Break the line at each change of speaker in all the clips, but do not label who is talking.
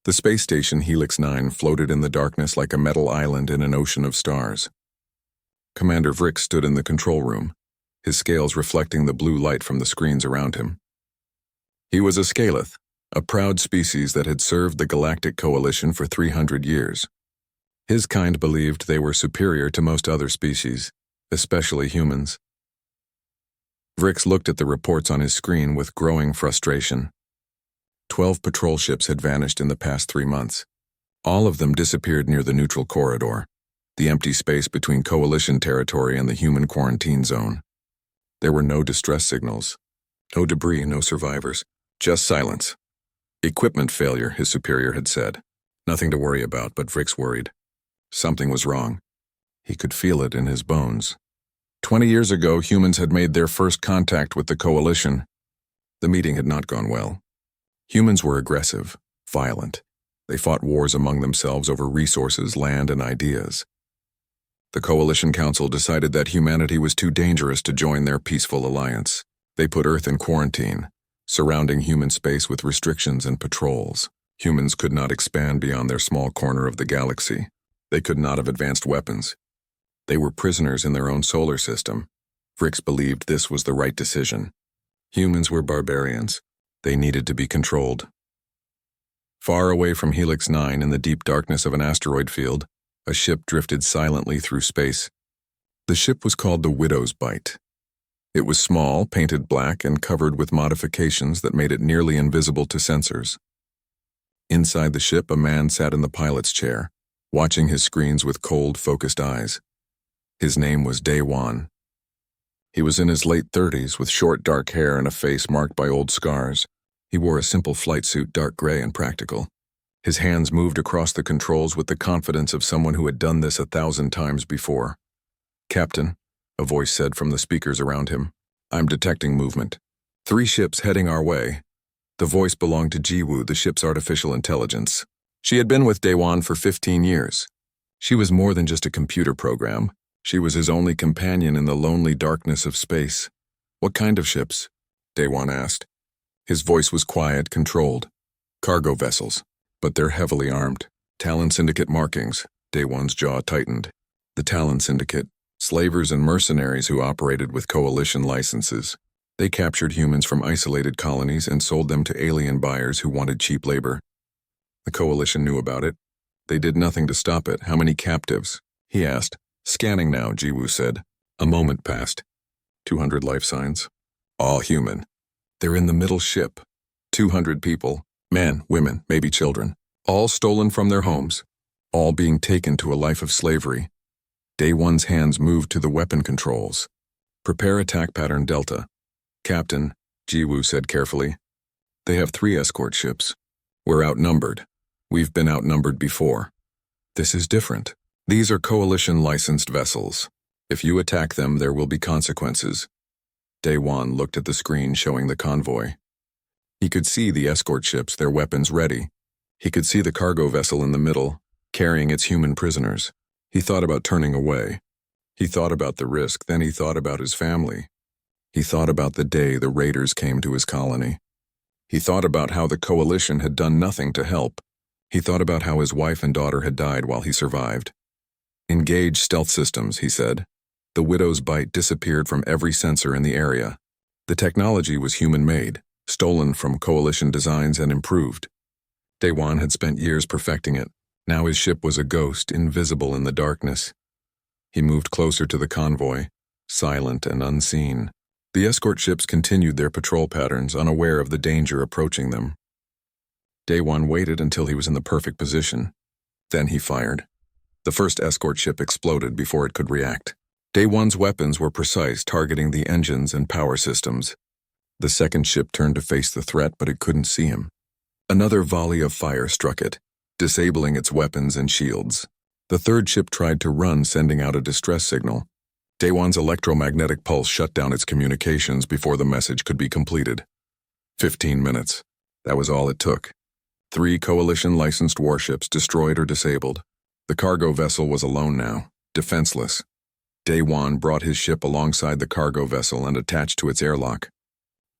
The space station Helix 9 floated in the darkness like a metal island in an ocean of stars. Commander Vrix stood in the control room, his scales reflecting the blue light from the screens around him. He was a Scalith, a proud species that had served the Galactic Coalition for 300 years. His kind believed they were superior to most other species, especially humans. Vrix looked at the reports on his screen with growing frustration. 12 patrol ships had vanished in the past 3 months. All of them disappeared near the neutral corridor, the empty space between Coalition territory and the human quarantine zone. There were no distress signals, no debris, no survivors, just silence. Equipment failure, his superior had said. Nothing to worry about, but Vrix worried. Something was wrong. He could feel it in his bones. 20 years ago, humans had made their first contact with the Coalition. The meeting had not gone well. Humans were aggressive, violent. They fought wars among themselves over resources, land, and ideas. The Coalition Council decided that humanity was too dangerous to join their peaceful alliance. They put Earth in quarantine, surrounding human space with restrictions and patrols. Humans could not expand beyond their small corner of the galaxy. They could not have advanced weapons. They were prisoners in their own solar system. Vrix believed this was the right decision. Humans were barbarians. They needed to be controlled. Far away from Helix 9 in the deep darkness of an asteroid field, a ship drifted silently through space. The ship was called the Widow's Bite. It was small, painted black, and covered with modifications that made it nearly invisible to sensors. Inside the ship, a man sat in the pilot's chair, watching his screens with cold, focused eyes. His name was Day-Wan. He was in his late 30s with short, dark hair and a face marked by old scars. He wore a simple flight suit, dark gray and practical. His hands moved across the controls with the confidence of someone who had done this 1,000 times before. "Captain," a voice said from the speakers around him, "I'm detecting movement. 3 ships heading our way." The voice belonged to Jiwoo, the ship's artificial intelligence. She had been with Day-Wan for 15 years. She was more than just a computer program. She was his only companion in the lonely darkness of space. "What kind of ships?" Day-Wan asked. His voice was quiet, controlled. "Cargo vessels, but they're heavily armed. Talon Syndicate markings." Day-Wan's jaw tightened. The Talon Syndicate, slavers and mercenaries who operated with Coalition licenses. They captured humans from isolated colonies and sold them to alien buyers who wanted cheap labor. The Coalition knew about it. They did nothing to stop it. "How many captives?" he asked. "Scanning now," Jiwoo said. A moment passed. 200 life signs. All human. They're in the middle ship. 200 people. Men, women, maybe children. All stolen from their homes. All being taken to a life of slavery. Day-One's hands moved to the weapon controls. "Prepare attack pattern Delta." "Captain," Jiwoo said carefully. "They have 3 escort ships. We're outnumbered. We've been outnumbered before. This is different. These are Coalition-licensed vessels. If you attack them, there will be consequences." Day-Wan looked at the screen showing the convoy. He could see the escort ships, their weapons ready. He could see the cargo vessel in the middle, carrying its human prisoners. He thought about turning away. He thought about the risk, then he thought about his family. He thought about the day the raiders came to his colony. He thought about how the Coalition had done nothing to help. He thought about how his wife and daughter had died while he survived. "Engage stealth systems," he said. The Widow's Bite disappeared from every sensor in the area. The technology was human-made, stolen from Coalition designs and improved. Day-Wan had spent years perfecting it. Now his ship was a ghost, invisible in the darkness. He moved closer to the convoy, silent and unseen. The escort ships continued their patrol patterns, unaware of the danger approaching them. Day-Wan waited until he was in the perfect position. Then he fired. The first escort ship exploded before it could react. Day-One's weapons were precise, targeting the engines and power systems. The second ship turned to face the threat, but it couldn't see him. Another volley of fire struck it, disabling its weapons and shields. The third ship tried to run, sending out a distress signal. Day-One's electromagnetic pulse shut down its communications before the message could be completed. 15 minutes. That was all it took. 3 Coalition-licensed warships destroyed or disabled. The cargo vessel was alone now, defenseless. Day-Wan brought his ship alongside the cargo vessel and attached to its airlock.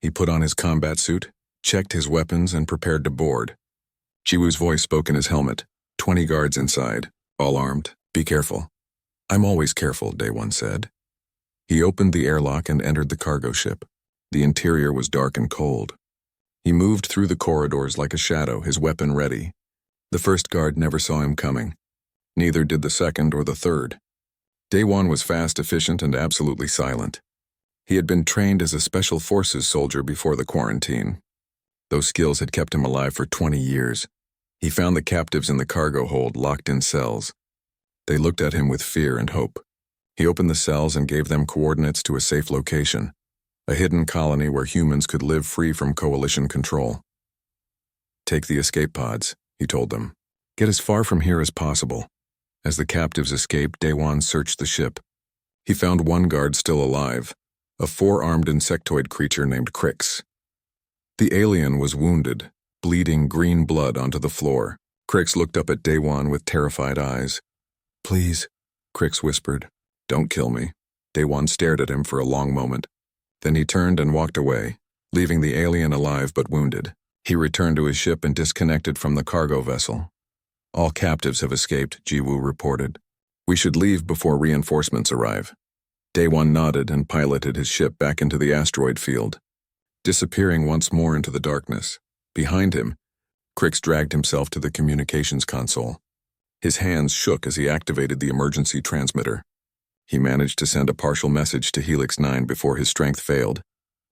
He put on his combat suit, checked his weapons, and prepared to board. Jiwoo's voice spoke in his helmet. 20 guards inside, all armed. Be careful. I'm always careful, Daewon said. He opened the airlock and entered the cargo ship. The interior was dark and cold. He moved through the corridors like a shadow, his weapon ready. The first guard never saw him coming. Neither did the second or the third. Daewon was fast, efficient, and absolutely silent. He had been trained as a special forces soldier before the quarantine. Those skills had kept him alive for 20 years. He found the captives in the cargo hold locked in cells. They looked at him with fear and hope. He opened the cells and gave them coordinates to a safe location, a hidden colony where humans could live free from coalition control. Take the escape pods, he told them. Get as far from here as possible. As the captives escaped, Daewon searched the ship. He found one guard still alive, a 4-armed insectoid creature named Crix. The alien was wounded, bleeding green blood onto the floor. Crix looked up at Daewon with terrified eyes. Please, Crix whispered. Don't kill me. Daewon stared at him for a long moment. Then he turned and walked away, leaving the alien alive but wounded. He returned to his ship and disconnected from the cargo vessel. All captives have escaped, Jiwoo reported. We should leave before reinforcements arrive. Daewon nodded and piloted his ship back into the asteroid field, disappearing once more into the darkness. Behind him, Crix dragged himself to the communications console. His hands shook as he activated the emergency transmitter. He managed to send a partial message to Helix 9 before his strength failed.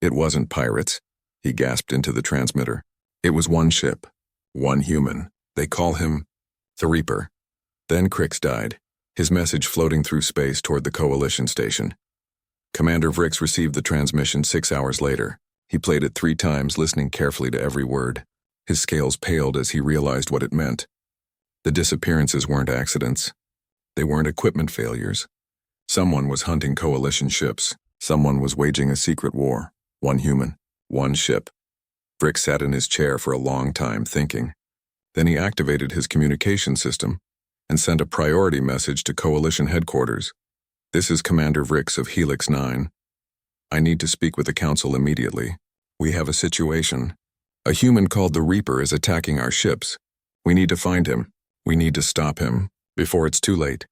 It wasn't pirates, he gasped into the transmitter. It was one ship, one human. They call him the Reaper. Then Crix died, his message floating through space toward the Coalition station. Commander Vrix received the transmission 6 hours later. He played it 3 times, listening carefully to every word. His scales paled as he realized what it meant. The disappearances weren't accidents. They weren't equipment failures. Someone was hunting Coalition ships. Someone was waging a secret war. One human, one ship. Vrix sat in his chair for a long time, thinking. Then he activated his communication system and sent a priority message to Coalition headquarters. This is Commander Vrix of Helix 9. I need to speak with the Council immediately. We have a situation. A human called the Reaper is attacking our ships. We need to find him. We need to stop him, before it's too late.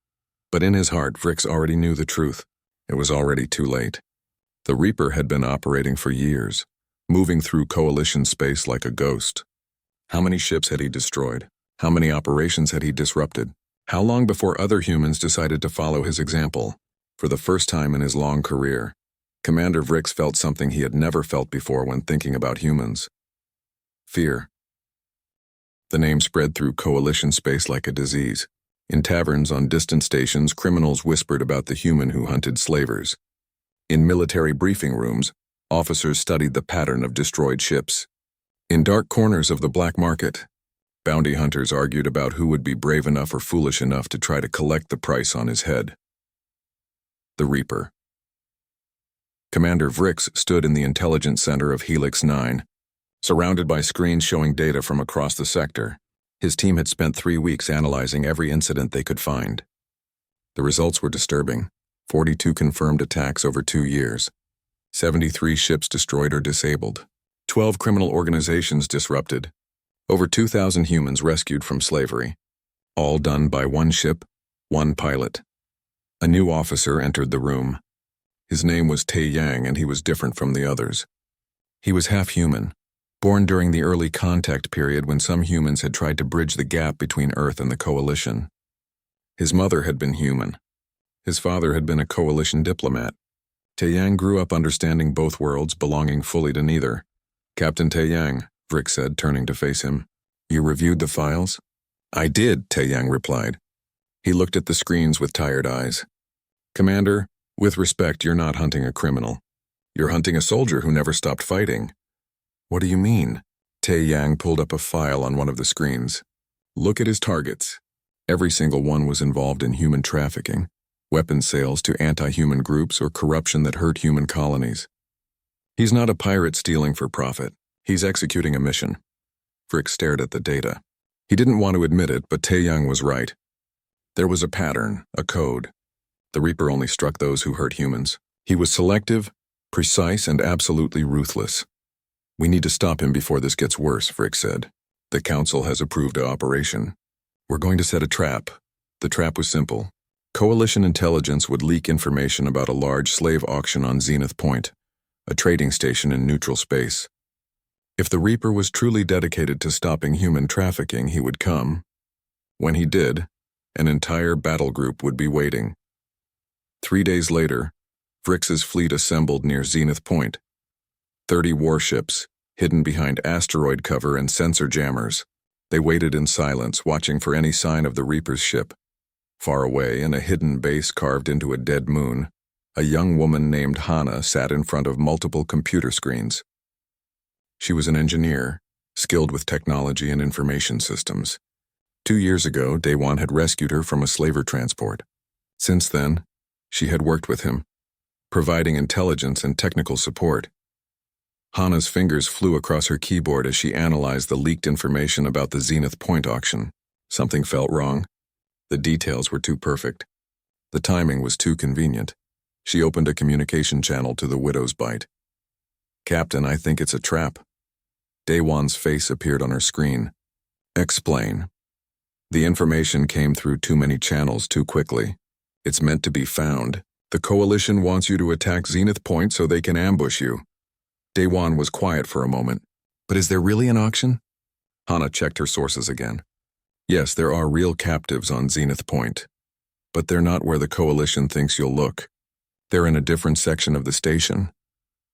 But in his heart, Vrix already knew the truth. It was already too late. The Reaper had been operating for years, moving through Coalition space like a ghost. How many ships had he destroyed? How many operations had he disrupted? How long before other humans decided to follow his example? For the first time in his long career, Commander Vrix felt something he had never felt before when thinking about humans. Fear. The name spread through Coalition space like a disease. In taverns on distant stations, criminals whispered about the human who hunted slavers. In military briefing rooms, officers studied the pattern of destroyed ships. In dark corners of the black market, bounty hunters argued about who would be brave enough or foolish enough to try to collect the price on his head. The Reaper. Commander Vrix stood in the intelligence center of Helix 9, surrounded by screens showing data from across the sector. His team had spent 3 weeks analyzing every incident they could find. The results were disturbing. 42 confirmed attacks over 2 years. 73 ships destroyed or disabled. 12 criminal organizations disrupted. Over 2,000 humans rescued from slavery. All done by one ship, one pilot. A new officer entered the room. His name was Tae Yang, and he was different from the others. He was half human, born during the early contact period when some humans had tried to bridge the gap between Earth and the Coalition. His mother had been human. His father had been a Coalition diplomat. Tae Yang grew up understanding both worlds, belonging fully to neither. Captain Tae Yang, Vrix said, turning to face him. You reviewed the files? I did, Tae Yang replied. He looked at the screens with tired eyes. Commander, with respect, you're not hunting a criminal. You're hunting a soldier who never stopped fighting. What do you mean? Tae Yang pulled up a file on one of the screens. Look at his targets. Every single one was involved in human trafficking, weapons sales to anti-human groups, or corruption that hurt human colonies. He's not a pirate stealing for profit. He's executing a mission. Vrix stared at the data. He didn't want to admit it, but Tae Yang was right. There was a pattern, a code. The Reaper only struck those who hurt humans. He was selective, precise, and absolutely ruthless. We need to stop him before this gets worse, Vrix said. The Council has approved an operation. We're going to set a trap. The trap was simple. Coalition intelligence would leak information about a large slave auction on Zenith Point, a trading station in neutral space. If the Reaper was truly dedicated to stopping human trafficking, he would come. When he did, an entire battle group would be waiting. 3 days later, Vrix's fleet assembled near Zenith Point. 30 warships, hidden behind asteroid cover and sensor jammers. They waited in silence, watching for any sign of the Reaper's ship. Far away, in a hidden base carved into a dead moon, a young woman named Hana sat in front of multiple computer screens. She was an engineer, skilled with technology and information systems. 2 years ago, Daewon had rescued her from a slaver transport. Since then, she had worked with him, providing intelligence and technical support. Hana's fingers flew across her keyboard as she analyzed the leaked information about the Zenith Point auction. Something felt wrong. The details were too perfect. The timing was too convenient. She opened a communication channel to the Widow's Bite. "Captain, I think it's a trap." Daewon's face appeared on her screen. "Explain." "The information came through too many channels too quickly. It's meant to be found. The Coalition wants you to attack Zenith Point so they can ambush you." Daewon was quiet for a moment. "But is there really an auction?" Hana checked her sources again. "Yes, there are real captives on Zenith Point. But they're not where the Coalition thinks you'll look. They're in a different section of the station."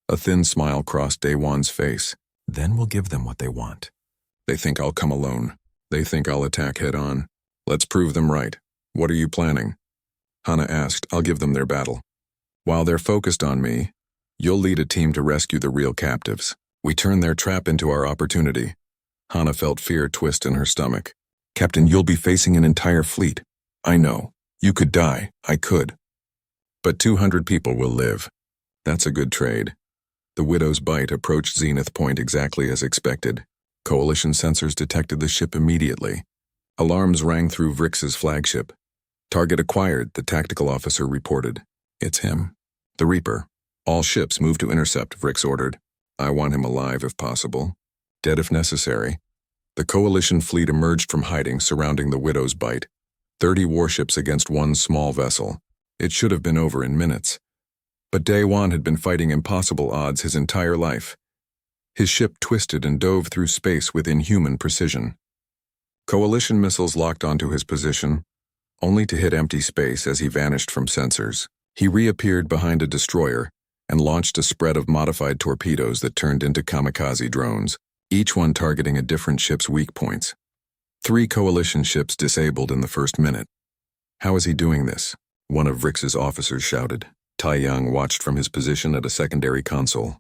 A thin smile crossed Daewon's face. "Then we'll give them what they want." "They think I'll come alone. They think I'll attack head-on. Let's prove them right. What are you planning?" Hana asked. "I'll give them their battle. While they're focused on me, you'll lead a team to rescue the real captives. We turn their trap into our opportunity." Hana felt fear twist in her stomach. "Captain, you'll be facing an entire fleet." "I know. You could die. I could. But 200 people will live. That's a good trade." The Widow's Bite approached Zenith Point exactly as expected. Coalition sensors detected the ship immediately. Alarms rang through Vrix's flagship. "Target acquired," the tactical officer reported. "It's him. The Reaper. All ships move to intercept," Vrix ordered. "I want him alive if possible. Dead if necessary." The Coalition fleet emerged from hiding surrounding the Widow's Bite. 30 warships against one small vessel. It should have been over in minutes. But Daewon had been fighting impossible odds his entire life. His ship twisted and dove through space with inhuman precision. Coalition missiles locked onto his position, only to hit empty space as he vanished from sensors. He reappeared behind a destroyer and launched a spread of modified torpedoes that turned into kamikaze drones, each one targeting a different ship's weak points. 3 Coalition ships disabled in the first minute. "How is he doing this?" one of Vrix's officers shouted. Tai Young watched from his position at a secondary console.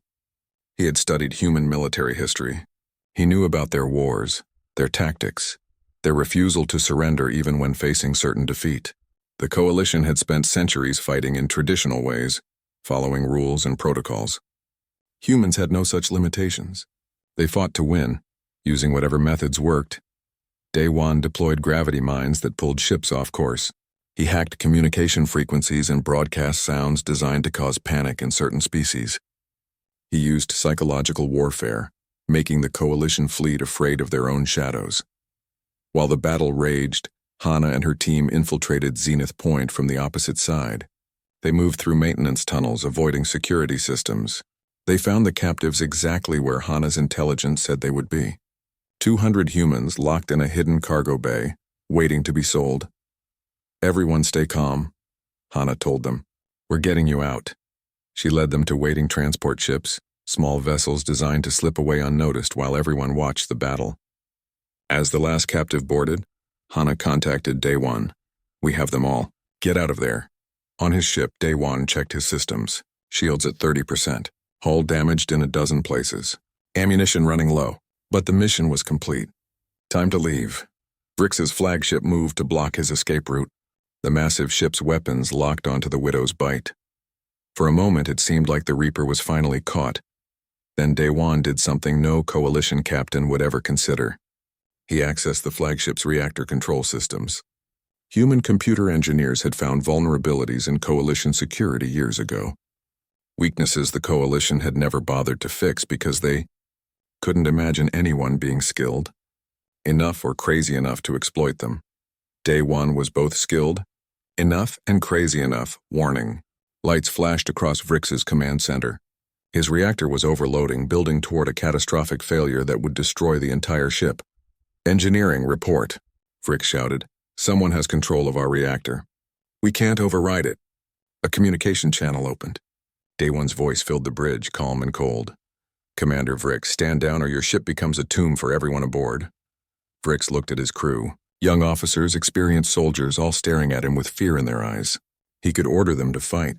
He had studied human military history. He knew about their wars, their tactics, their refusal to surrender even when facing certain defeat. The Coalition had spent centuries fighting in traditional ways, following rules and protocols. Humans had no such limitations. They fought to win, using whatever methods worked. Daewon deployed gravity mines that pulled ships off course. He hacked communication frequencies and broadcast sounds designed to cause panic in certain species. He used psychological warfare, making the Coalition fleet afraid of their own shadows. While the battle raged, Hana and her team infiltrated Zenith Point from the opposite side. They moved through maintenance tunnels, avoiding security systems. They found the captives exactly where Hana's intelligence said they would be. 200 humans locked in a hidden cargo bay, waiting to be sold. "Everyone stay calm," Hana told them. "We're getting you out." She led them to waiting transport ships, small vessels designed to slip away unnoticed while everyone watched the battle. As the last captive boarded, Hana contacted Daewon. "We have them all. Get out of there." On his ship, Daewon checked his systems. Shields at 30%. Hull damaged in a dozen places. Ammunition running low. But the mission was complete. Time to leave. Vrix's flagship moved to block his escape route. The massive ship's weapons locked onto the Widow's Bite. For a moment, it seemed like the Reaper was finally caught. Then Daewon did something no Coalition captain would ever consider. He accessed the flagship's reactor control systems. Human computer engineers had found vulnerabilities in Coalition security years ago. Weaknesses the Coalition had never bothered to fix because they couldn't imagine anyone being skilled. enough or crazy enough to exploit them. Day one was both skilled, enough and crazy enough. Warning. Lights flashed across Vrix's command center. His reactor was overloading, building toward a catastrophic failure that would destroy the entire ship. Engineering report, Vrix shouted. Someone has control of our reactor. We can't override it. A communication channel opened. Day one's voice filled the bridge, calm and cold. Commander Vrix, stand down or your ship becomes a tomb for everyone aboard. Vrix looked at his crew. Young officers, experienced soldiers, all staring at him with fear in their eyes. He could order them to fight.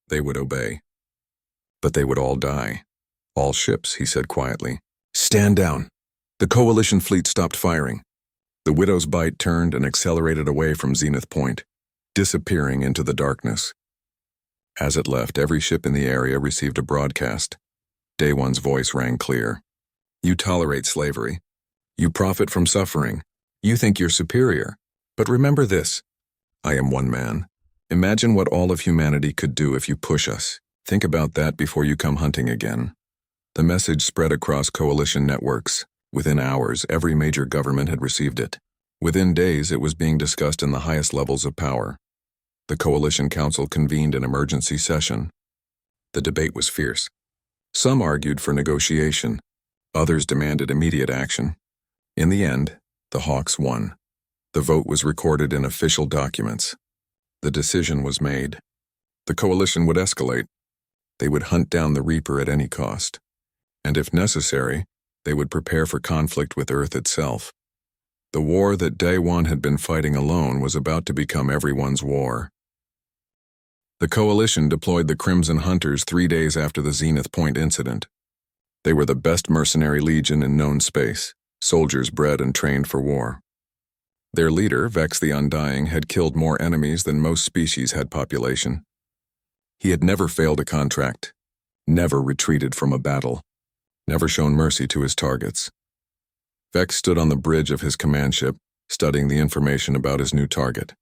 They would obey. But they would all die. All ships, he said quietly. Stand down. The coalition fleet stopped firing. The Widow's Bite turned and accelerated away from Zenith Point, disappearing into the darkness. As it left, every ship in the area received a broadcast. Day one's voice rang clear. You tolerate slavery. You profit from suffering. You think you're superior. But remember this. I am one man. Imagine what all of humanity could do if you push us. Think about that before you come hunting again. The message spread across coalition networks. Within hours, every major government had received it. Within days, it was being discussed in the highest levels of power. The Coalition Council convened an emergency session. The debate was fierce. Some argued for negotiation. Others demanded immediate action. In the end, the Hawks won. The vote was recorded in official documents. The decision was made. The coalition would escalate. They would hunt down the Reaper at any cost. And if necessary, they would prepare for conflict with Earth itself. The war that Day One had been fighting alone was about to become everyone's war. The coalition deployed the Crimson Hunters 3 days after the Zenith Point incident. They were the best mercenary legion in known space, soldiers bred and trained for war. Their leader, Vex the Undying, had killed more enemies than most species had population. He had never failed a contract, never retreated from a battle, never shown mercy to his targets. Vex stood on the bridge of his command ship, studying the information about his new target.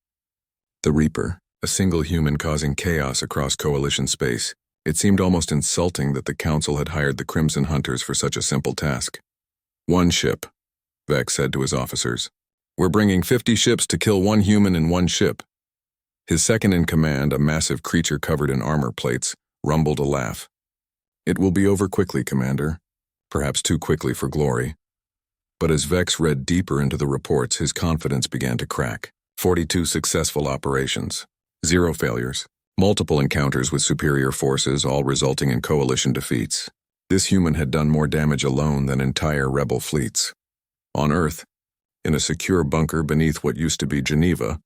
The Reaper, a single human causing chaos across Coalition space. It seemed almost insulting that the Council had hired the Crimson Hunters for such a simple task. One ship, Vex said to his officers. We're bringing 50 ships to kill one human in one ship. His second-in-command, a massive creature covered in armor plates, rumbled a laugh. It will be over quickly, Commander. Perhaps too quickly for glory. But as Vex read deeper into the reports, his confidence began to crack. 42 successful operations. 0 failures. Multiple encounters with superior forces, all resulting in coalition defeats. This human had done more damage alone than entire rebel fleets. On Earth, in a secure bunker beneath what used to be Geneva,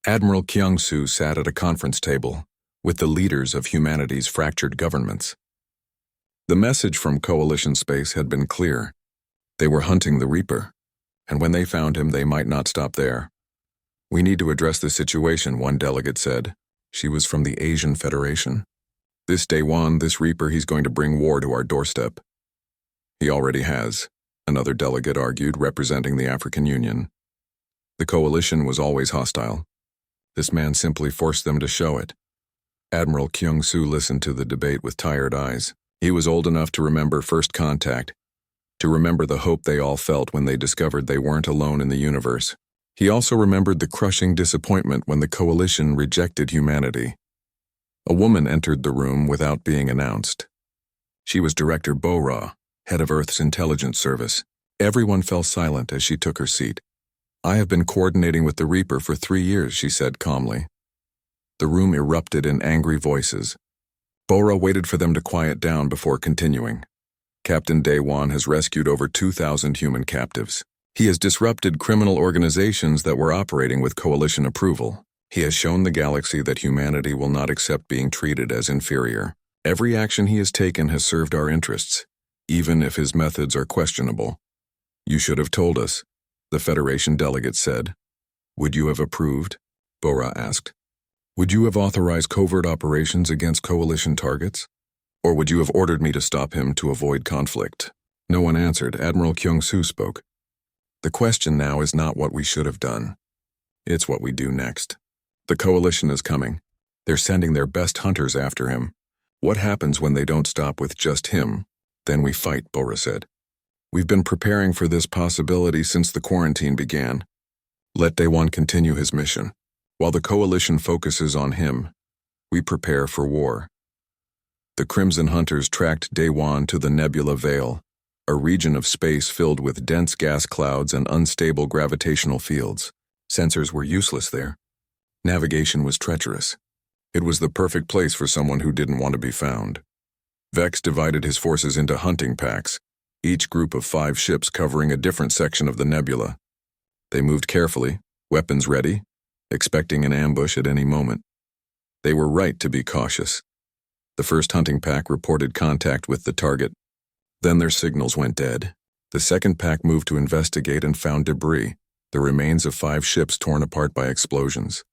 Admiral Kyung-soo sat at a conference table with the leaders of humanity's fractured governments. The message from Coalition space had been clear. They were hunting the Reaper, and when they found him, they might not stop there. We need to address the situation, one delegate said. She was from the Asian Federation. This Day One, this Reaper, he's going to bring war to our doorstep. He already has, another delegate argued, representing the African Union. The coalition was always hostile. This man simply forced them to show it. Admiral Kyung-soo listened to the debate with tired eyes. He was old enough to remember first contact, to remember the hope they all felt when they discovered they weren't alone in the universe. He also remembered the crushing disappointment when the coalition rejected humanity. A woman entered the room without being announced. She was Director Bo-Ra, head of Earth's intelligence service. Everyone fell silent as she took her seat. I have been coordinating with the Reaper for 3 years, she said calmly. The room erupted in angry voices. Bo-Ra waited for them to quiet down before continuing. Captain Day One has rescued over 2,000 human captives. He has disrupted criminal organizations that were operating with coalition approval. He has shown the galaxy that humanity will not accept being treated as inferior. Every action he has taken has served our interests, even if his methods are questionable. You should have told us, the Federation delegate said. Would you have approved? Bo-Ra asked. Would you have authorized covert operations against coalition targets? Or would you have ordered me to stop him to avoid conflict? No one answered. Admiral Kyung-soo spoke. The question now is not what we should have done. It's what we do next. The coalition is coming. They're sending their best hunters after him. What happens when they don't stop with just him? Then we fight, Bo-Ra said. We've been preparing for this possibility since the quarantine began. Let Day One continue his mission. While the Coalition focuses on him, we prepare for war. The Crimson Hunters tracked Day One to the Nebula Veil, a region of space filled with dense gas clouds and unstable gravitational fields. Sensors were useless there. Navigation was treacherous. It was the perfect place for someone who didn't want to be found. Vex divided his forces into hunting packs, each group of 5 ships covering a different section of the nebula. They moved carefully, weapons ready, expecting an ambush at any moment. They were right to be cautious. The first hunting pack reported contact with the target. Then their signals went dead. The second pack moved to investigate and found debris, the remains of 5 ships torn apart by explosions.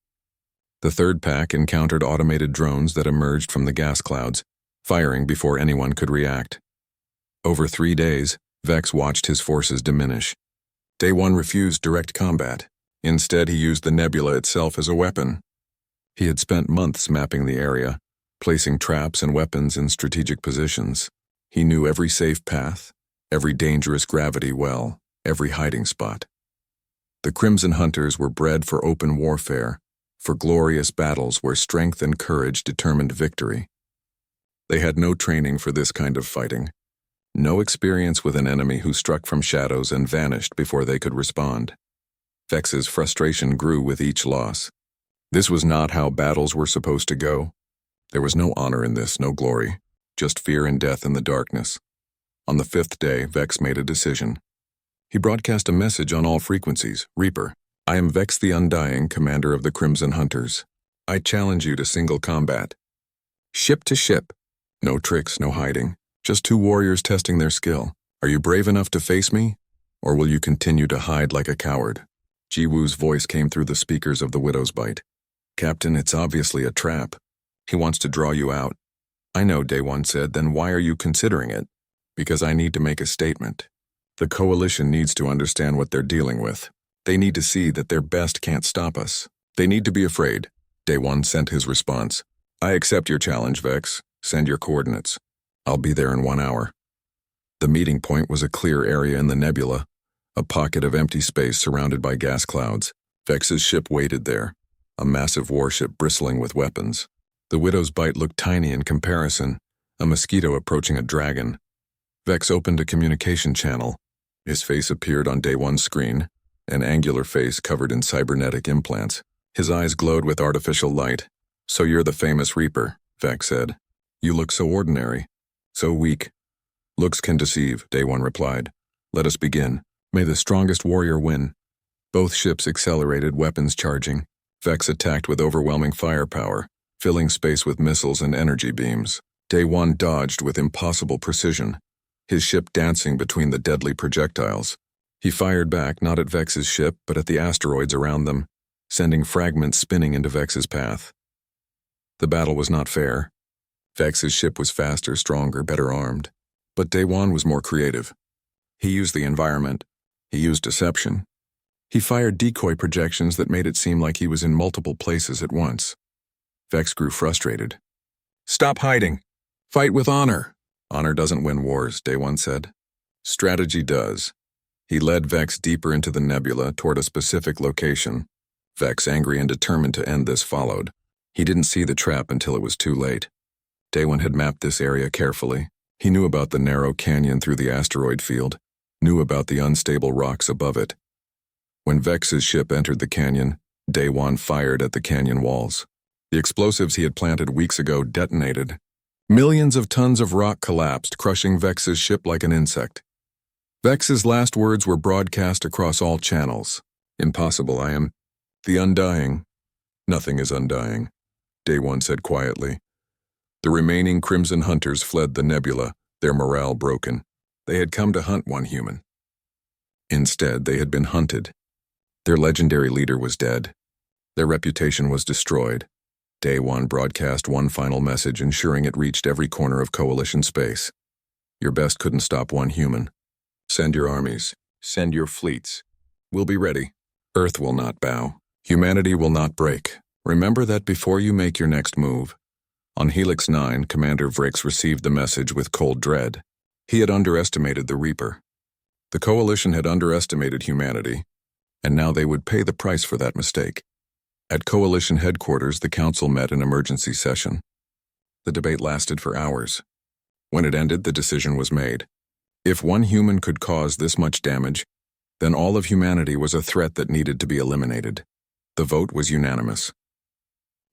The third pack encountered automated drones that emerged from the gas clouds, firing before anyone could react. Over 3 days, Vex watched his forces diminish. Day One refused direct combat. Instead, he used the nebula itself as a weapon. He had spent months mapping the area, placing traps and weapons in strategic positions. He knew every safe path, every dangerous gravity well, every hiding spot. The Crimson Hunters were bred for open warfare, for glorious battles where strength and courage determined victory. They had no training for this kind of fighting, no experience with an enemy who struck from shadows and vanished before they could respond. Vex's frustration grew with each loss. This was not how battles were supposed to go. There was no honor in this, no glory, just fear and death in the darkness. On the 5th day, Vex made a decision. He broadcast a message on all frequencies. Reaper, I am Vex the Undying, commander of the Crimson Hunters. I challenge you to single combat. Ship to ship. No tricks, no hiding. Just 2 warriors testing their skill. Are you brave enough to face me? Or will you continue to hide like a coward? Jiwoo's voice came through the speakers of the Widow's Bite. Captain, it's obviously a trap. He wants to draw you out. I know, Day One said, then why are you considering it? Because I need to make a statement. The Coalition needs to understand what they're dealing with. They need to see that their best can't stop us. They need to be afraid. Day One sent his response. I accept your challenge, Vex. Send your coordinates. I'll be there in 1 hour. The meeting point was a clear area in the nebula, a pocket of empty space surrounded by gas clouds. Vex's ship waited there, a massive warship bristling with weapons. The Widow's Bite looked tiny in comparison, a mosquito approaching a dragon. Vex opened a communication channel. His face appeared on Day One's screen, an angular face covered in cybernetic implants. His eyes glowed with artificial light. So you're the famous Reaper, Vex said. You look so ordinary, so weak. Looks can deceive, Day One replied. Let us begin. May the strongest warrior win. Both ships accelerated, weapons charging. Vex attacked with overwhelming firepower, filling space with missiles and energy beams. Day One dodged with impossible precision, his ship dancing between the deadly projectiles. He fired back, not at Vex's ship, but at the asteroids around them, sending fragments spinning into Vex's path. The battle was not fair. Vex's ship was faster, stronger, better armed. But Day One was more creative. He used the environment. He used deception. He fired decoy projections that made it seem like he was in multiple places at once. Vex grew frustrated. Stop hiding. Fight with honor. Honor doesn't win wars, Day One said. Strategy does. He led Vex deeper into the nebula toward a specific location. Vex, angry and determined to end this, followed. He didn't see the trap until it was too late. Day One had mapped this area carefully. He knew about the narrow canyon through the asteroid field, knew about the unstable rocks above it. When Vex's ship entered the canyon, Day One fired at the canyon walls. The explosives he had planted weeks ago detonated. Millions of tons of rock collapsed, crushing Vex's ship like an insect. Vex's last words were broadcast across all channels. Impossible, I am the Undying. Nothing is undying, Day One said quietly. The remaining Crimson Hunters fled the nebula, their morale broken. They had come to hunt one human. Instead, they had been hunted. Their legendary leader was dead. Their reputation was destroyed. Day One broadcast one final message, ensuring it reached every corner of Coalition space. Your best couldn't stop one human. Send your armies. Send your fleets. We'll be ready. Earth will not bow. Humanity will not break. Remember that before you make your next move. On Helix 9, Commander Vrix received the message with cold dread. He had underestimated the Reaper. The coalition had underestimated humanity, and now they would pay the price for that mistake. At coalition headquarters, the council met in emergency session. The debate lasted for hours. When it ended, the decision was made. If one human could cause this much damage, then all of humanity was a threat that needed to be eliminated. The vote was unanimous.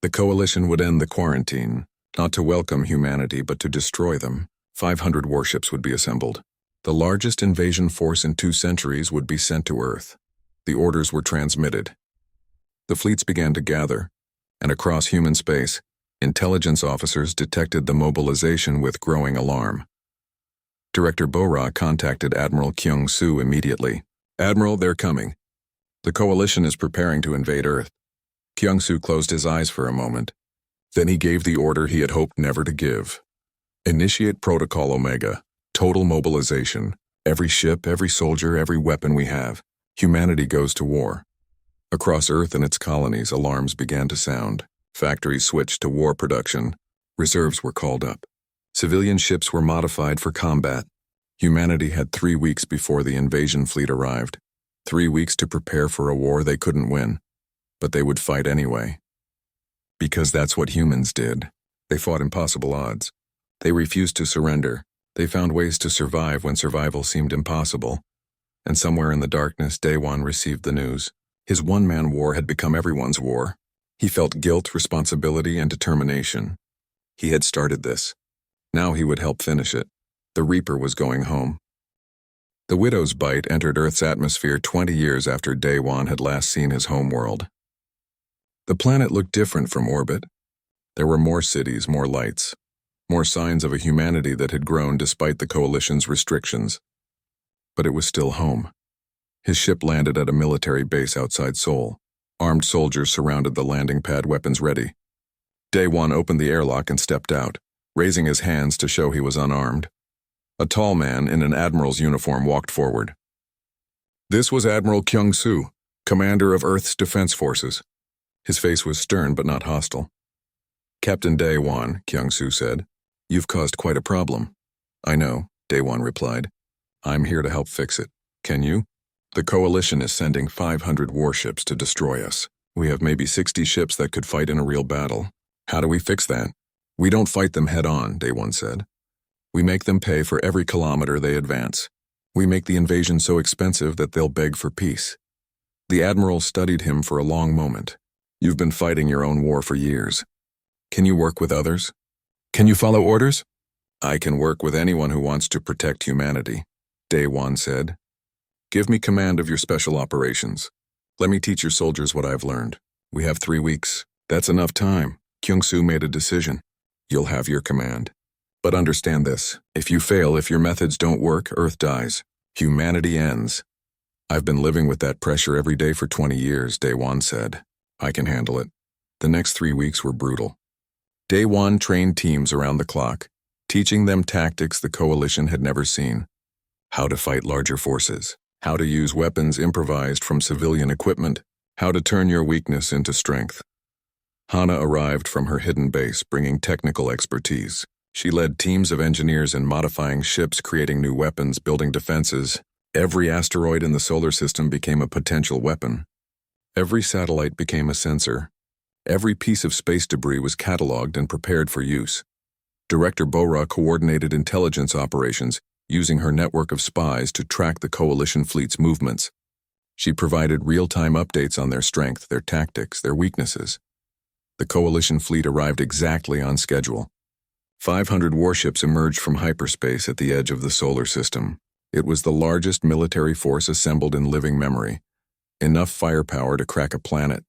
The coalition would end the quarantine, not to welcome humanity but to destroy them. 500 warships would be assembled. The largest invasion force in 2 centuries would be sent to Earth. The orders were transmitted. The fleets began to gather, and across human space, intelligence officers detected the mobilization with growing alarm. Director Bora contacted Admiral Kyung-soo immediately. "Admiral, they're coming. The coalition is preparing to invade Earth." Kyung-soo closed his eyes for a moment. Then he gave the order he had hoped never to give. "Initiate Protocol Omega. Total mobilization. Every ship, every soldier, every weapon we have. Humanity goes to war." Across Earth and its colonies, alarms began to sound. Factories switched to war production. Reserves were called up. Civilian ships were modified for combat. Humanity had 3 weeks before the invasion fleet arrived. 3 weeks to prepare for a war they couldn't win, but they would fight anyway. Because that's what humans did. They fought impossible odds. They refused to surrender. They found ways to survive when survival seemed impossible. And somewhere in the darkness, Daewon received the news. His one-man war had become everyone's war. He felt guilt, responsibility, and determination. He had started this. Now he would help finish it. The Reaper was going home. The Widow's Bite entered Earth's atmosphere 20 years after Daewon had last seen his homeworld. The planet looked different from orbit. There were more cities, more lights, more signs of a humanity that had grown despite the Coalition's restrictions. But it was still home. His ship landed at a military base outside Seoul. Armed soldiers surrounded the landing pad, weapons ready. Daewon opened the airlock and stepped out, raising his hands to show he was unarmed. A tall man in an admiral's uniform walked forward. This was Admiral Kyung-soo, commander of Earth's defense forces. His face was stern but not hostile. "Captain Daewon," Kyung-soo said, "you've caused quite a problem." "I know," Daewon replied. "I'm here to help fix it. Can you?" "The Coalition is sending 500 warships to destroy us. We have maybe 60 ships that could fight in a real battle. How do we fix that?" "We don't fight them head-on," Daewon said. "We make them pay for every kilometer they advance. We make the invasion so expensive that they'll beg for peace." The Admiral studied him for a long moment. "You've been fighting your own war for years. Can you work with others? Can you follow orders?" "I can work with anyone who wants to protect humanity," Daewon said. "Give me command of your special operations. Let me teach your soldiers what I've learned. We have 3 weeks. That's enough time." Kyung-soo made a decision. "You'll have your command. But understand this, if you fail, if your methods don't work, Earth dies. Humanity ends." "I've been living with that pressure every day for 20 years, Daewon said. "I can handle it." The next 3 weeks were brutal. Daewon trained teams around the clock, teaching them tactics the Coalition had never seen. How to fight larger forces, how to use weapons improvised from civilian equipment, how to turn your weakness into strength. Hana arrived from her hidden base, bringing technical expertise. She led teams of engineers in modifying ships, creating new weapons, building defenses. Every asteroid in the solar system became a potential weapon. Every satellite became a sensor. Every piece of space debris was cataloged and prepared for use. Director Bora coordinated intelligence operations, using her network of spies to track the Coalition fleet's movements. She provided real-time updates on their strength, their tactics, their weaknesses. The Coalition fleet arrived exactly on schedule. 500 warships emerged from hyperspace at the edge of the solar system. It was the largest military force assembled in living memory, enough firepower to crack a planet.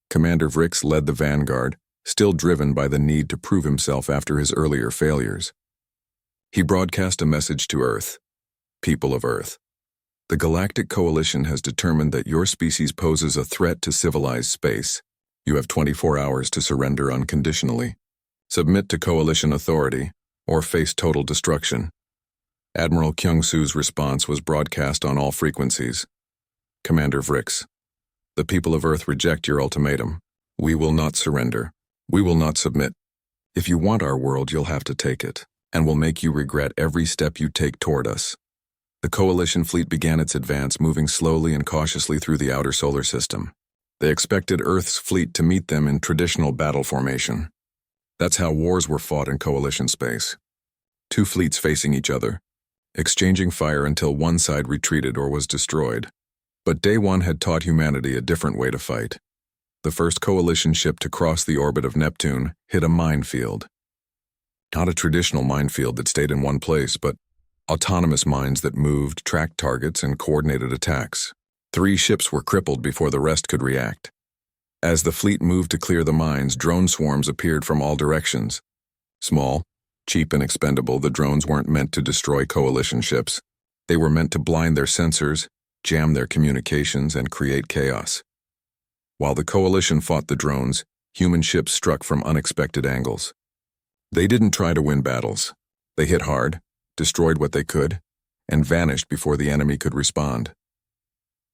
Commander Vrix led the vanguard, still driven by the need to prove himself after his earlier failures. He broadcast a message to Earth. "People of Earth, the Galactic Coalition has determined that your species poses a threat to civilized space. You have 24 hours to surrender unconditionally. Submit to Coalition authority, or face total destruction." Admiral Kyung-soo's response was broadcast on all frequencies. "Commander Vrix, the people of Earth reject your ultimatum. We will not surrender. We will not submit. If you want our world, you'll have to take it, and we'll make you regret every step you take toward us." The Coalition fleet began its advance, moving slowly and cautiously through the outer solar system. They expected Earth's fleet to meet them in traditional battle formation. That's how wars were fought in Coalition space. Two fleets facing each other, exchanging fire until one side retreated or was destroyed. But Day One had taught humanity a different way to fight. The first Coalition ship to cross the orbit of Neptune hit a minefield. Not a traditional minefield that stayed in one place, but autonomous mines that moved, tracked targets, and coordinated attacks. 3 ships were crippled before the rest could react. As the fleet moved to clear the mines, drone swarms appeared from all directions. Small, cheap, and expendable, the drones weren't meant to destroy Coalition ships. They were meant to blind their sensors, jam their communications, and create chaos. While the Coalition fought the drones, human ships struck from unexpected angles. They didn't try to win battles. They hit hard, destroyed what they could, and vanished before the enemy could respond.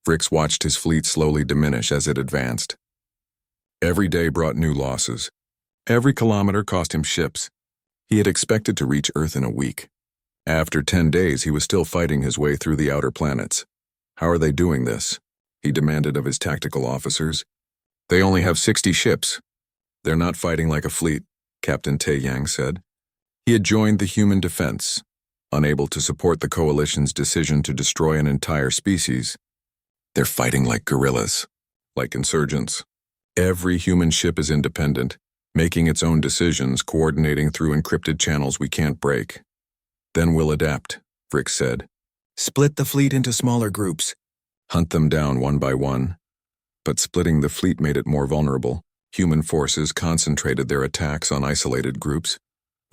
Vrix watched his fleet slowly diminish as it advanced. Every day brought new losses. Every kilometer cost him ships. He had expected to reach Earth in a week. After 10 days, he was still fighting his way through the outer planets. How are they doing this? He demanded of his tactical officers. They only have 60 ships. They're not fighting like a fleet, Captain Taeyang said. He had joined the human defense, unable to support the Coalition's decision to destroy an entire species. They're fighting like guerrillas, like insurgents. Every human ship is independent, making its own decisions, coordinating through encrypted channels we can't break. Then we'll adapt, Vrix said. Split the fleet into smaller groups. Hunt them down one by one. But splitting the fleet made it more vulnerable. Human forces concentrated their attacks on isolated groups,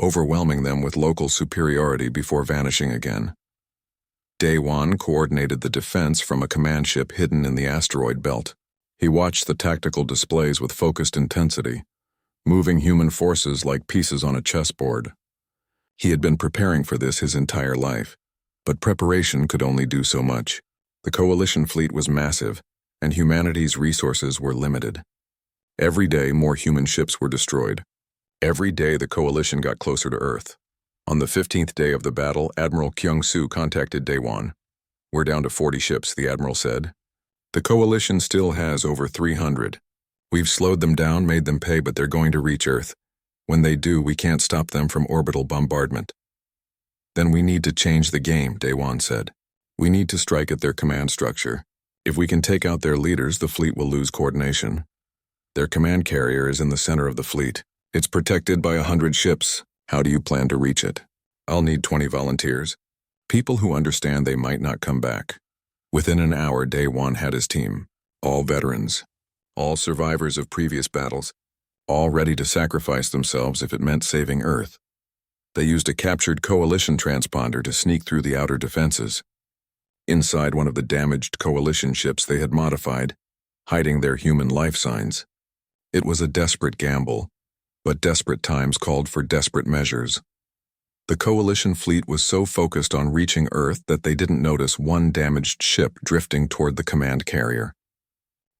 overwhelming them with local superiority before vanishing again. Day One coordinated the defense from a command ship hidden in the asteroid belt. He watched the tactical displays with focused intensity, moving human forces like pieces on a chessboard. He had been preparing for this his entire life, but preparation could only do so much. The Coalition fleet was massive, and humanity's resources were limited. Every day, more human ships were destroyed. Every day, the Coalition got closer to Earth. On the 15th day of the battle, Admiral Kyung-soo contacted Day One. We're down to 40 ships, the Admiral said. The Coalition still has over 300. We've slowed them down, made them pay, but they're going to reach Earth. When they do, we can't stop them from orbital bombardment. Then we need to change the game, Day One said. We need to strike at their command structure. If we can take out their leaders, the fleet will lose coordination. Their command carrier is in the center of the fleet. It's protected by 100 ships. How do you plan to reach it? I'll need 20 volunteers. People who understand they might not come back. Within an hour, Day One had his team. All veterans. All survivors of previous battles. All ready to sacrifice themselves if it meant saving Earth. They used a captured Coalition transponder to sneak through the outer defenses. Inside one of the damaged Coalition ships they had modified, hiding their human life signs. It was a desperate gamble, but desperate times called for desperate measures. The Coalition fleet was so focused on reaching Earth that they didn't notice one damaged ship drifting toward the command carrier.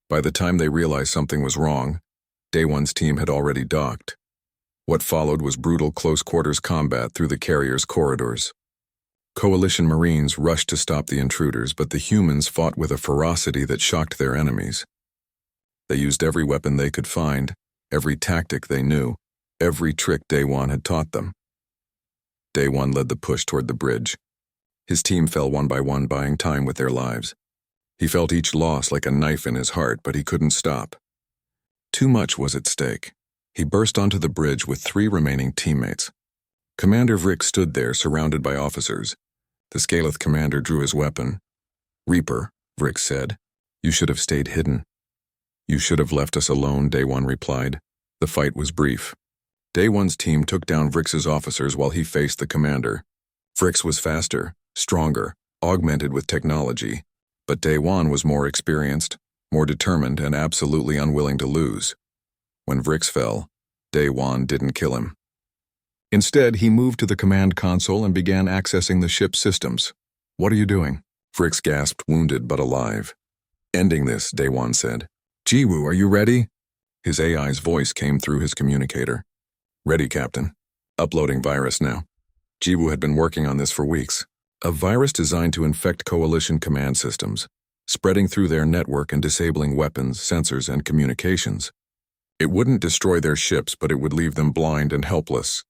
By the time they realized something was wrong, Day One's team had already docked. What followed was brutal close-quarters combat through the carrier's corridors. Coalition Marines rushed to stop the intruders, but the humans fought with a ferocity that shocked their enemies. They used every weapon they could find, every tactic they knew, every trick Day One had taught them. Day One led the push toward the bridge. His team fell one by one, buying time with their lives. He felt each loss like a knife in his heart, but he couldn't stop. Too much was at stake. He burst onto the bridge with 3 remaining teammates. Commander Vrix stood there, surrounded by officers. The Scaleth commander drew his weapon. Reaper, Vrix said, you should have stayed hidden. You should have left us alone, Day One replied. The fight was brief. Day One's team took down Vrix's officers while he faced the commander. Vrix was faster, stronger, augmented with technology, but Day One was more experienced, more determined, and absolutely unwilling to lose. When Vrix fell, Day One didn't kill him. Instead, he moved to the command console and began accessing the ship's systems. What are you doing? Vrix gasped, wounded but alive. Ending this, Day One said. Jiwoo, are you ready? His AI's voice came through his communicator. Ready, Captain. Uploading virus now. Jiwoo had been working on this for weeks. A virus designed to infect coalition command systems, spreading through their network and disabling weapons, sensors, and communications. It wouldn't destroy their ships, but it would leave them blind and helpless.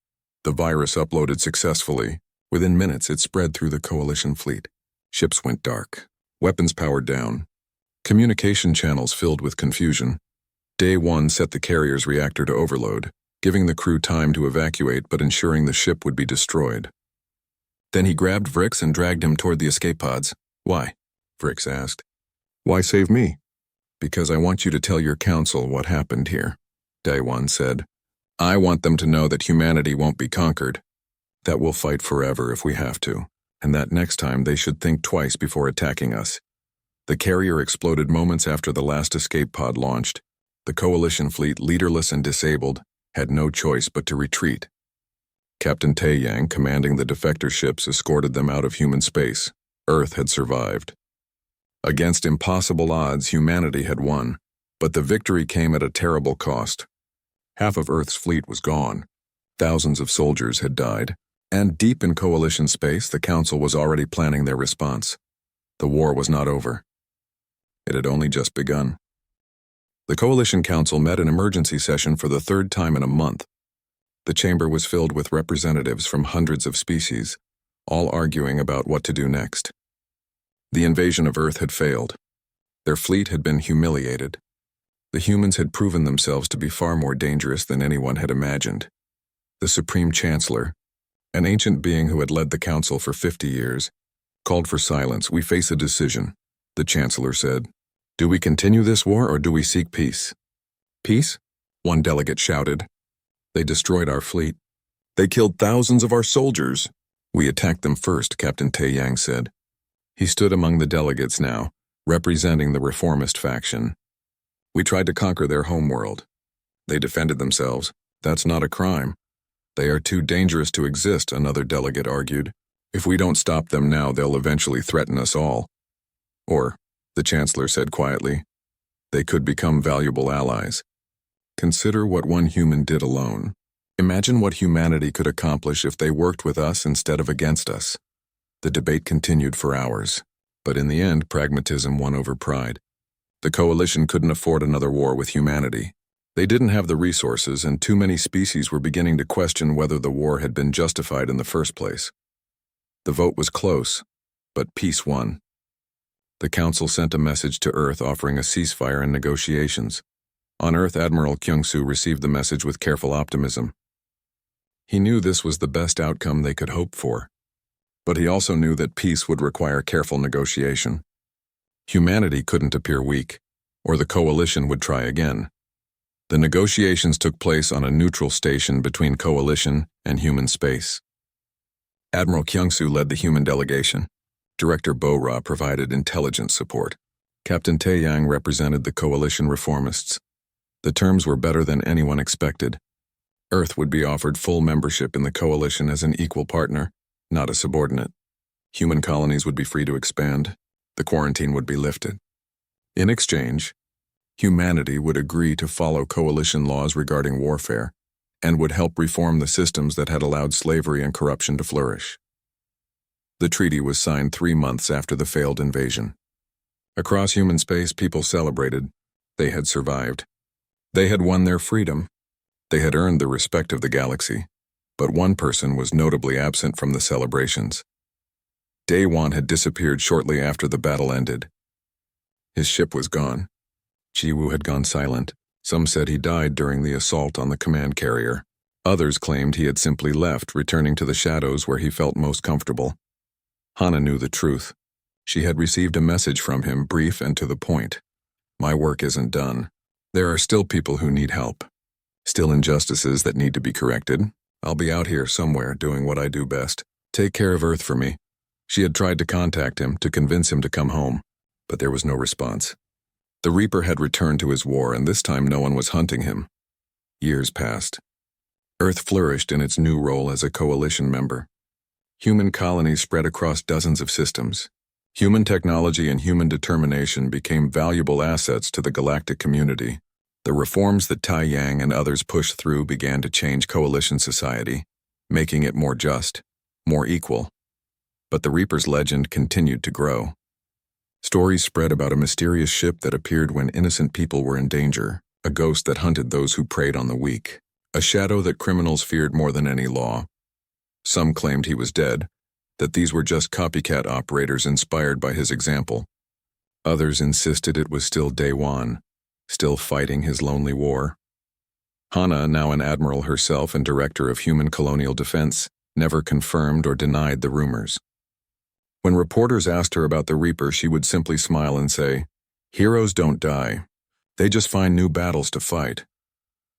The virus uploaded successfully. Within minutes, it spread through the coalition fleet. Ships went dark. Weapons powered down. Communication channels filled with confusion. Day 1 set the carrier's reactor to overload, giving the crew time to evacuate but ensuring the ship would be destroyed. Then he grabbed Vrix and dragged him toward the escape pods. "Why?" Vrix asked. "Why save me?" "Because I want you to tell your council what happened here," Day 1 said. "I want them to know that humanity won't be conquered, that we'll fight forever if we have to, and that next time they should think twice before attacking us." The carrier exploded moments after the last escape pod launched. The coalition fleet, leaderless and disabled, had no choice but to retreat. Captain Taeyang, commanding the defector ships, escorted them out of human space. Earth had survived. Against impossible odds, humanity had won, but the victory came at a terrible cost. Half of Earth's fleet was gone. Thousands of soldiers had died, and deep in coalition space, the Council was already planning their response. The war was not over. It had only just begun. The Coalition Council met an emergency session for the third time in a month. The chamber was filled with representatives from hundreds of species, all arguing about what to do next. The invasion of Earth had failed. Their fleet had been humiliated. The humans had proven themselves to be far more dangerous than anyone had imagined. The Supreme Chancellor, an ancient being who had led the Council for 50 years, called for silence. "We face a decision," the Chancellor said. "Do we continue this war or do we seek peace?" "Peace?" one delegate shouted. "They destroyed our fleet. They killed thousands of our soldiers." "We attacked them first," Captain Taeyang said. He stood among the delegates now, representing the reformist faction. "We tried to conquer their homeworld. They defended themselves. That's not a crime. They are too dangerous to exist," another delegate argued. "If we don't stop them now, they'll eventually threaten us all." "Or," the Chancellor said quietly, "they could become valuable allies. Consider what one human did alone. Imagine what humanity could accomplish if they worked with us instead of against us." The debate continued for hours, but in the end, pragmatism won over pride. The coalition couldn't afford another war with humanity. They didn't have the resources, and too many species were beginning to question whether the war had been justified in the first place. The vote was close, but peace won. The Council sent a message to Earth offering a ceasefire and negotiations. On Earth, Admiral Kyung-soo received the message with careful optimism. He knew this was the best outcome they could hope for, but he also knew that peace would require careful negotiation. Humanity couldn't appear weak, or the coalition would try again. The negotiations took place on a neutral station between coalition and human space. Admiral Kyung-soo led the human delegation. Director Bo-ra provided intelligence support. Captain Taeyang represented the coalition reformists. The terms were better than anyone expected. Earth would be offered full membership in the coalition as an equal partner, not a subordinate. Human colonies would be free to expand. The quarantine would be lifted. In exchange, humanity would agree to follow coalition laws regarding warfare and would help reform the systems that had allowed slavery and corruption to flourish. The treaty was signed 3 months after the failed invasion. Across human space, people celebrated. They had survived. They had won their freedom. They had earned the respect of the galaxy. But one person was notably absent from the celebrations. Day 1 had disappeared shortly after the battle ended. His ship was gone. Jiwoo had gone silent. Some said he died during the assault on the command carrier. Others claimed he had simply left, returning to the shadows where he felt most comfortable. Hana knew the truth. She had received a message from him, brief and to the point. "My work isn't done. There are still people who need help. Still injustices that need to be corrected. I'll be out here somewhere doing what I do best. Take care of Earth for me." She had tried to contact him to convince him to come home, but there was no response. The Reaper had returned to his war, and this time no one was hunting him. Years passed. Earth flourished in its new role as a coalition member. Human colonies spread across dozens of systems. Human technology and human determination became valuable assets to the galactic community. The reforms that Taeyang and others pushed through began to change coalition society, making it more just, more equal. But the Reaper's legend continued to grow. Stories spread about a mysterious ship that appeared when innocent people were in danger, a ghost that hunted those who preyed on the weak, a shadow that criminals feared more than any law. Some claimed he was dead, that these were just copycat operators inspired by his example. Others insisted it was still Day-Wan, still fighting his lonely war. Hana, now an admiral herself and director of human colonial defense, never confirmed or denied the rumors. When reporters asked her about the Reaper, she would simply smile and say, "Heroes don't die. They just find new battles to fight."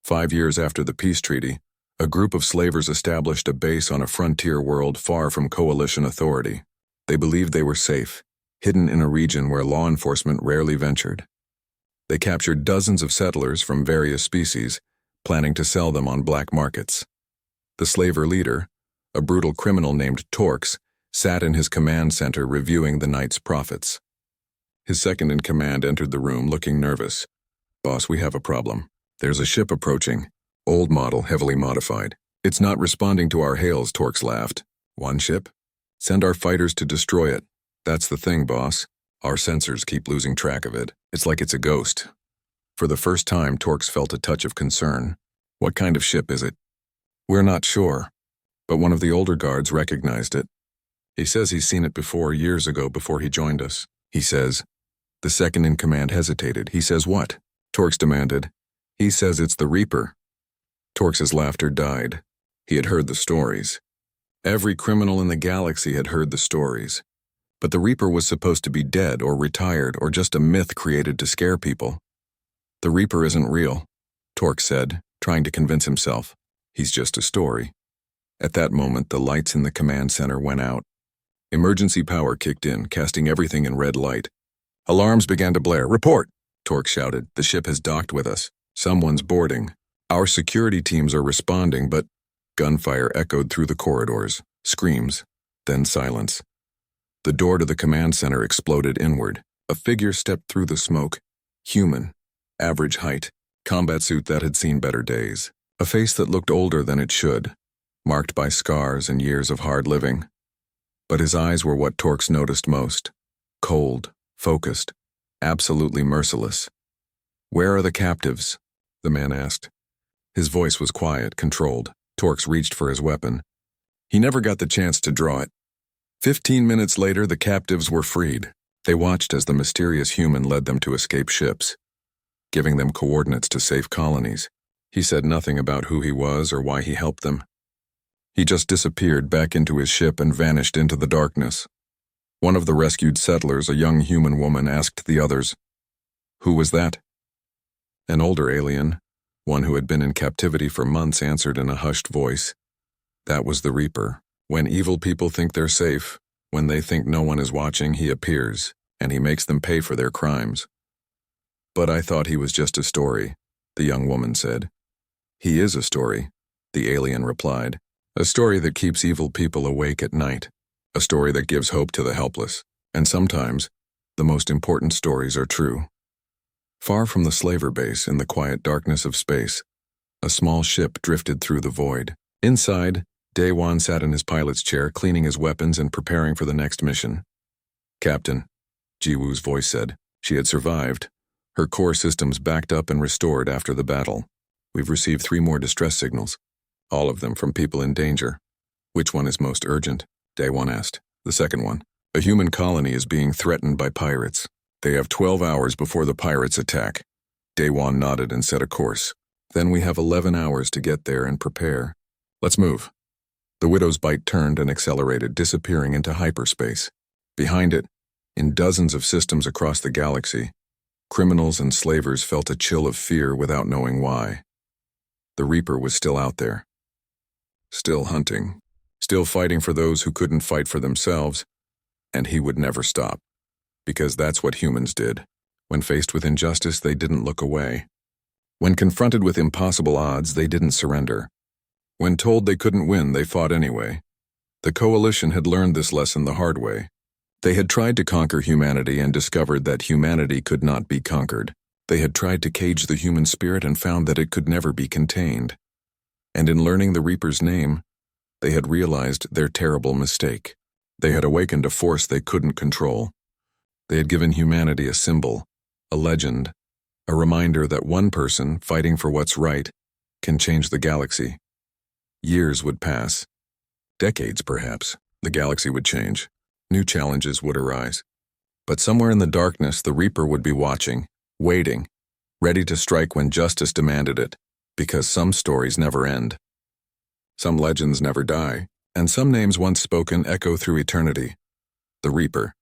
5 years after the peace treaty, a group of slavers established a base on a frontier world far from coalition authority. They believed they were safe, hidden in a region where law enforcement rarely ventured. They captured dozens of settlers from various species, planning to sell them on black markets. The slaver leader, a brutal criminal named Torx, sat in his command center reviewing the night's profits. His second-in-command entered the room looking nervous. "Boss, we have a problem. There's a ship approaching. Old model, heavily modified. It's not responding to our hails," Torx laughed. "One ship? Send our fighters to destroy it." "That's the thing, boss. Our sensors keep losing track of it. It's like it's a ghost." For the first time, Torx felt a touch of concern. "What kind of ship is it?" "We're not sure, but one of the older guards recognized it. He says he's seen it before, years ago, before he joined us. He says..." The second-in-command hesitated. "He says what?" Torx demanded. "He says it's the Reaper." Torx's laughter died. He had heard the stories. Every criminal in the galaxy had heard the stories. But the Reaper was supposed to be dead or retired or just a myth created to scare people. "The Reaper isn't real," Torx said, trying to convince himself. "He's just a story." At that moment, the lights in the command center went out. Emergency power kicked in, casting everything in red light. Alarms began to blare. "Report!" Torx shouted. "The ship has docked with us. Someone's boarding. Our security teams are responding, but..." Gunfire echoed through the corridors. Screams. Then silence. The door to the command center exploded inward. A figure stepped through the smoke. Human. Average height. Combat suit that had seen better days. A face that looked older than it should, marked by scars and years of hard living. But his eyes were what Torx noticed most. Cold, focused, absolutely merciless. "Where are the captives?" the man asked. His voice was quiet, controlled. Torx reached for his weapon. He never got the chance to draw it. 15 minutes later, the captives were freed. They watched as the mysterious human led them to escape ships, giving them coordinates to safe colonies. He said nothing about who he was or why he helped them. He just disappeared back into his ship and vanished into the darkness. One of the rescued settlers, a young human woman, asked the others, "Who was that?" An older alien, one who had been in captivity for months, answered in a hushed voice, "That was the Reaper. When evil people think they're safe, when they think no one is watching, he appears, and he makes them pay for their crimes." "But I thought he was just a story," the young woman said. "He is a story," the alien replied. "A story that keeps evil people awake at night. A story that gives hope to the helpless. And sometimes, the most important stories are true." Far from the slaver base, in the quiet darkness of space, a small ship drifted through the void. Inside, Day-Wan sat in his pilot's chair, cleaning his weapons and preparing for the next mission. "Captain," Jiwoo's voice said. She had survived, her core systems backed up and restored after the battle. "We've received 3 more distress signals, all of them from people in danger." "Which one is most urgent?" Day-Wan asked. "The second one. A human colony is being threatened by pirates. They have 12 hours before the pirates attack." Day-Wan nodded and set a course. "Then we have 11 hours to get there and prepare. Let's move." The Widow's Bite turned and accelerated, disappearing into hyperspace. Behind it, in dozens of systems across the galaxy, criminals and slavers felt a chill of fear without knowing why. The Reaper was still out there. Still hunting. Still fighting for those who couldn't fight for themselves. And he would never stop. Because that's what humans did. When faced with injustice, they didn't look away. When confronted with impossible odds, they didn't surrender. When told they couldn't win, they fought anyway. The Coalition had learned this lesson the hard way. They had tried to conquer humanity and discovered that humanity could not be conquered. They had tried to cage the human spirit and found that it could never be contained. And in learning the Reaper's name, they had realized their terrible mistake. They had awakened a force they couldn't control. They had given humanity a symbol, a legend, a reminder that one person fighting for what's right can change the galaxy. Years would pass. Decades, perhaps. The galaxy would change. New challenges would arise. But somewhere in the darkness, the Reaper would be watching, waiting, ready to strike when justice demanded it, because some stories never end. Some legends never die, and some names once spoken echo through eternity. The Reaper,